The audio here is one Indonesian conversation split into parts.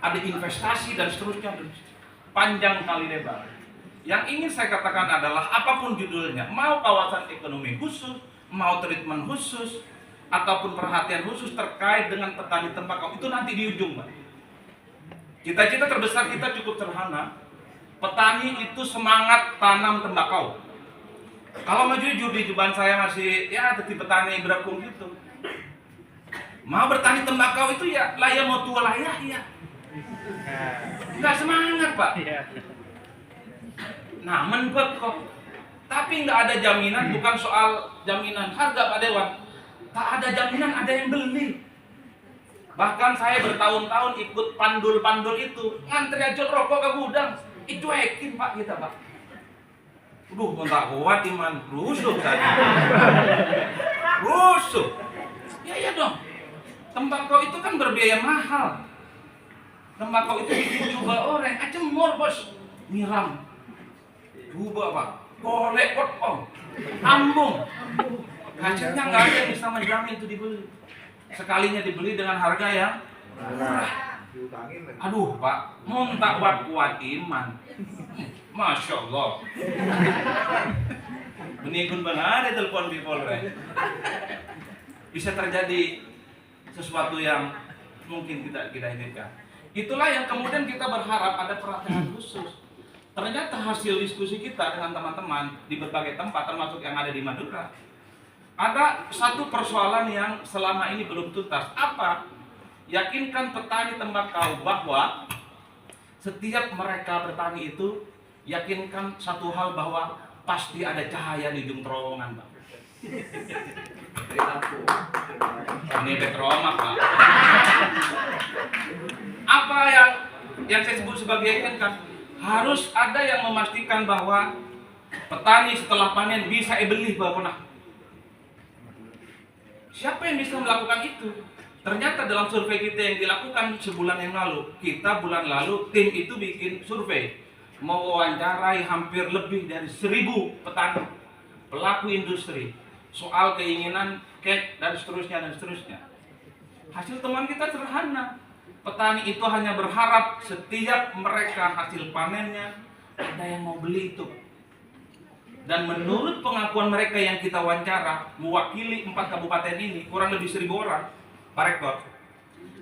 ada investasi dan seterusnya, panjang kali lebar. Yang ingin saya katakan adalah apapun judulnya, mau kawasan ekonomi khusus, mau treatment khusus, ataupun perhatian khusus terkait dengan petani tembakau, itu nanti di ujung, Pak. Cita-cita terbesar kita cukup sederhana. Petani itu semangat tanam tembakau. Kalau mau jujur di Juban saya masih ya jadi petani berakung gitu. Mau bertani tembakau itu ya layak mau tua layak ya. Nggak semangat, Pak. Nah, menbek kok. Tapi nggak ada jaminan, bukan soal jaminan harga, Pak Dewan. Tak ada jaminan ada yang beli. Bahkan saya bertahun-tahun ikut pandul-pandul itu, ngantri aja rokok ke gudang, dicuekin Pak kita, Pak. Aduh, tak kuat iman, rusuh saja. Rusuh. Ya dong. Tembakau itu kan berbiaya mahal. Tembakau itu bikin coba orang, acemur bos, nyiram. Coba Pak, boleh potong, ambung. Hasilnya nggak ada yang bisa menjamin itu dibeli. Sekalinya dibeli dengan harga yang murah. Aduh Pak, mau tak kuat iman. Masya Allah. Menikun benar ada telepon di Polres. Bisa terjadi sesuatu yang mungkin tidak kita inginkan. Itulah yang kemudian kita berharap ada perhatian khusus. Ternyata hasil diskusi kita dengan teman-teman di berbagai tempat, termasuk yang ada di Madura, ada satu persoalan yang selama ini belum tuntas. Apa? Yakinkan petani tembakau bahwa setiap mereka bertani itu, yakinkan satu hal bahwa pasti ada cahaya di ujung terowongan, Pak. Ini petroma, Pak. Apa yang saya sebut sebagai yakinkan? Harus ada yang memastikan bahwa petani setelah panen bisa beli bapak. Siapa yang bisa melakukan itu? Ternyata dalam survei kita yang dilakukan sebulan yang lalu, kita bulan lalu tim itu bikin survei, mewawancarai hampir lebih dari 1.000 petani, pelaku industri, soal keinginan cake dan seterusnya. Hasil temuan kita sederhana. Petani itu hanya berharap setiap mereka hasil panennya ada yang mau beli itu. Dan menurut pengakuan mereka yang kita wawancara, mewakili 4 kabupaten ini, kurang lebih 1.000 orang, Pak Rektor,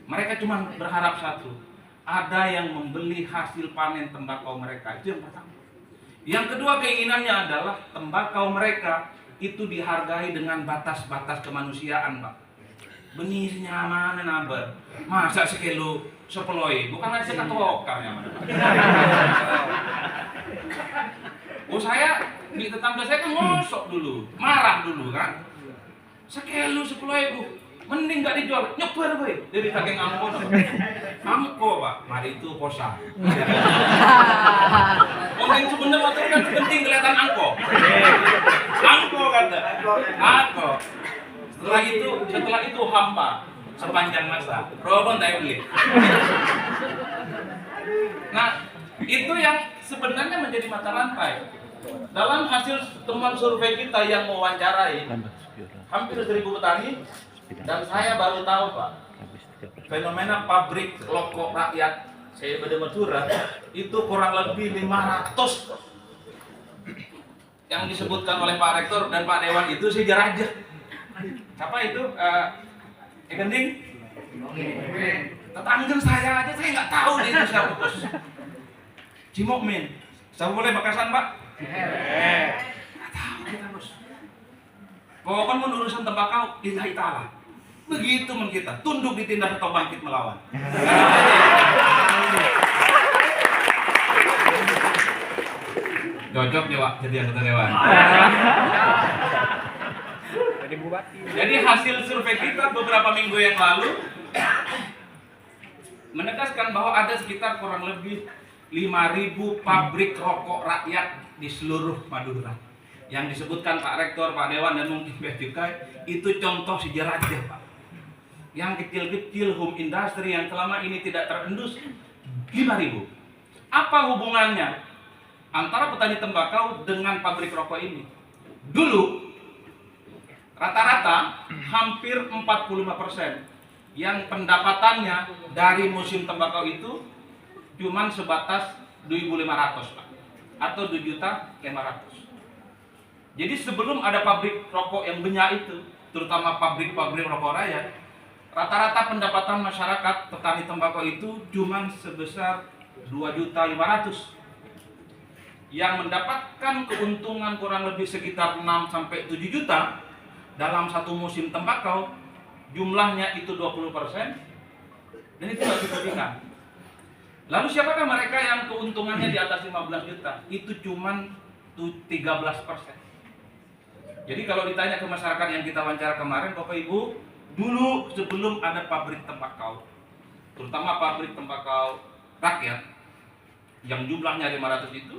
mereka cuma berharap satu, ada yang membeli hasil panen tembakau mereka. Itu yang pertama. Yang kedua keinginannya adalah tembakau mereka itu dihargai dengan batas-batas kemanusiaan, Pak. Benihnya mana nabar? Masa sekilo 10, bukan aja ketokar yang mana? Oh saya di tetangga saya kan ngosok dulu, marah dulu kan. Sekilo 10.000, mending gak dijual, nyebar boy dari saking angko. Angko Pak, mari itu posa. Mungkin sebenarnya waktu kan penting kelihatan angko. Angko kata, angko. Setelah itu hampa sepanjang masa. Robon tak beli. Nah, itu yang sebenarnya menjadi mata rantai. Dalam hasil temuan survei kita yang mewawancarai hampir 1.000 petani, dan saya baru tahu Pak, fenomena pabrik rokok rakyat saya pada Madura itu kurang lebih 500 yang disebutkan oleh Pak Rektor dan Pak Dewan itu sejarah aja. Siapa itu? Gending? Tetangga saya aja saya nggak tahu dia itu siapa bos. Cimokmin. Siapa boleh Bakasan Pak? Nggak tahu kita bos. Pokoknya mau urusan tembakau lillahi ta'ala. Begitu men kita tunduk ditindak atau bangkit melawan. Cocok ya Pak jadi anggota dewan. Jadi hasil survei kita beberapa minggu yang lalu menegaskan bahwa ada sekitar kurang lebih 5.000 pabrik rokok rakyat di seluruh Madura. Yang disebutkan Pak Rektor, Pak Dewan dan mungkin Bea Cukai itu contoh sejarah aja Pak. Yang kecil-kecil home industry yang selama ini tidak terendus 5.000. Apa hubungannya antara petani tembakau dengan pabrik rokok ini? Dulu rata-rata hampir 45% yang pendapatannya dari musim tembakau itu cuman sebatas 2.500 Pak, atau 2.500.000. Jadi sebelum ada pabrik rokok yang banyak itu, terutama pabrik-pabrik rokok rakyat, rata-rata pendapatan masyarakat petani tembakau itu cuman sebesar 2.500.000. Yang mendapatkan keuntungan kurang lebih sekitar 6 sampai 7 juta dalam satu musim tembakau, jumlahnya itu 20%, dan itu nggak signifikan. Lalu siapakah mereka yang keuntungannya di atas 15 juta? Itu cuman 13%. Jadi kalau ditanya ke masyarakat yang kita wawancara kemarin, Bapak Ibu, dulu sebelum ada pabrik tembakau, terutama pabrik tembakau rakyat yang jumlahnya 500 itu,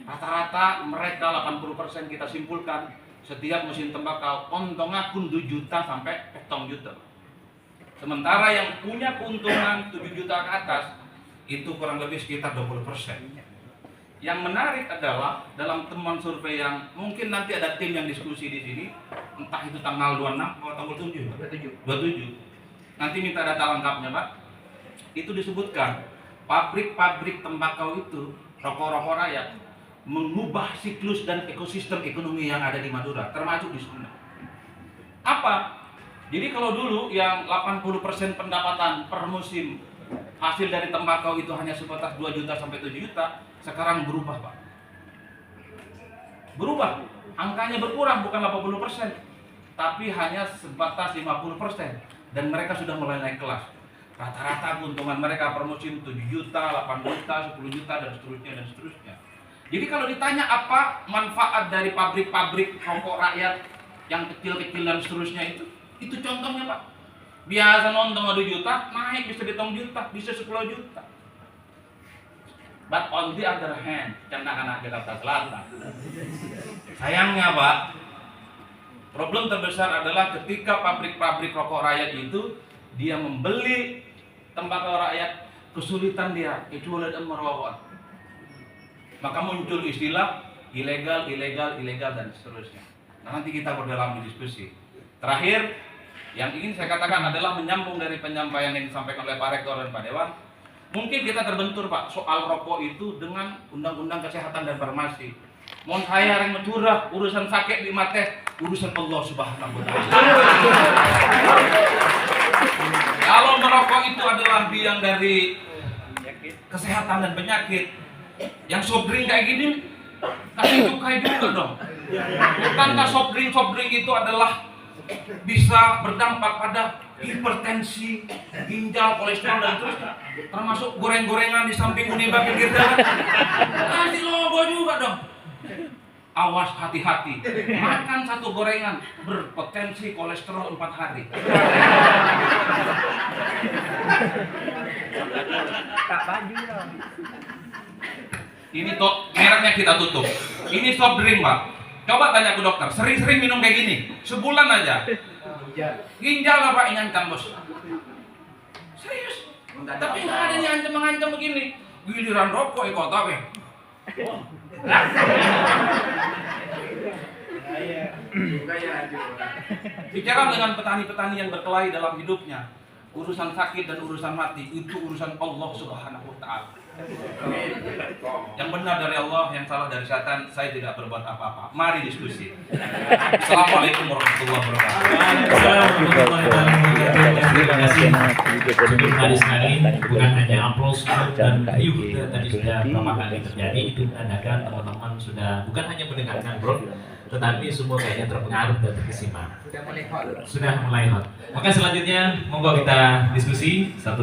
rata-rata mereka 80% kita simpulkan setiap musim tembakau untungnya pun 2 juta sampai 7 juta. Sementara yang punya keuntungan 7 juta ke atas itu kurang lebih sekitar 20%. Yang menarik adalah dalam temuan survei yang mungkin nanti ada tim yang diskusi di sini, entah itu tanggal 26 atau tanggal 27. Nanti minta data lengkapnya, Pak. Itu disebutkan pabrik-pabrik tembakau itu, rokok-rokok rakyat, mengubah siklus dan ekosistem ekonomi yang ada di Madura, termasuk di Sunda. Apa? Jadi kalau dulu yang 80% pendapatan per musim hasil dari tembakau itu hanya sebatas 2 juta sampai 7 juta, sekarang berubah, Pak. Berubah. Angkanya berkurang, bukan 80%, tapi hanya sebatas 50%, dan mereka sudah mulai naik kelas. Rata-rata keuntungan mereka per musim 7 juta, 8 juta, 10 juta, dan seterusnya, dan seterusnya. Jadi kalau ditanya apa manfaat dari pabrik-pabrik rokok rakyat yang kecil-kecil dan seterusnya itu contohnya, Pak. Biasa nonton 2 juta, naik bisa 2 juta, bisa 10 juta. But on the other hand, anak-anak Jakarta Selatan, sayangnya, Pak, problem terbesar adalah ketika pabrik-pabrik rokok rakyat itu dia membeli tembakau rakyat, kesulitan dia kecuali dan merokok. Maka muncul istilah ilegal, dan seterusnya. Nah, nanti kita berdalam di diskusi. Terakhir, yang ingin saya katakan adalah menyambung dari penyampaian yang disampaikan oleh Pak Rektor dan Pak Dewan. Mungkin kita terbentur, Pak, soal rokok itu dengan Undang-Undang Kesehatan dan Farmasi. Mohon saya yang mencurah, urusan sakit di mate, urusan Allah Subhanahu wa Ta'ala. Kalau merokok itu adalah biang dari kesehatan dan penyakit, yang soft drink kayak gini kasih cukai juga dong. Bukankah soft drink itu adalah bisa berdampak pada hipertensi, ginjal, kolesterol, dan seterusnya, termasuk goreng-gorengan di samping Uniba pinggir jalan. Kasih logo juga dong. Awas, hati-hati, makan satu gorengan berpotensi kolesterol 4 hari. Tak baju dong. Ini toh mereknya kita tutup. Ini soft drink, Pak. Coba tanya ke dokter, sering-sering minum kayak gini, sebulan aja. Ginjal lah, Pak, ngancam, Bos. Serius. Tapi nggak ada yang mengancam begini. Giliran rokok kota, weh. Bicara dengan petani-petani yang berkelahi dalam hidupnya, urusan sakit dan urusan mati itu urusan Allah Subhanahu wa Ta'ala. Yang benar dari Allah, yang salah dari setan. Saya tidak berbuat apa-apa. Mari diskusi. Assalamualaikum warahmatullahi wabarakatuh. Tadi sekali bukan hanya aplaus dan riuh tadi sudah berapa kali terjadi, itu menandakan teman-teman sudah bukan hanya mendengarkan, bro, tetapi semua kayaknya terpengaruh dan terkesima. Sudah mulai hot. Maka selanjutnya monggo kita diskusi satu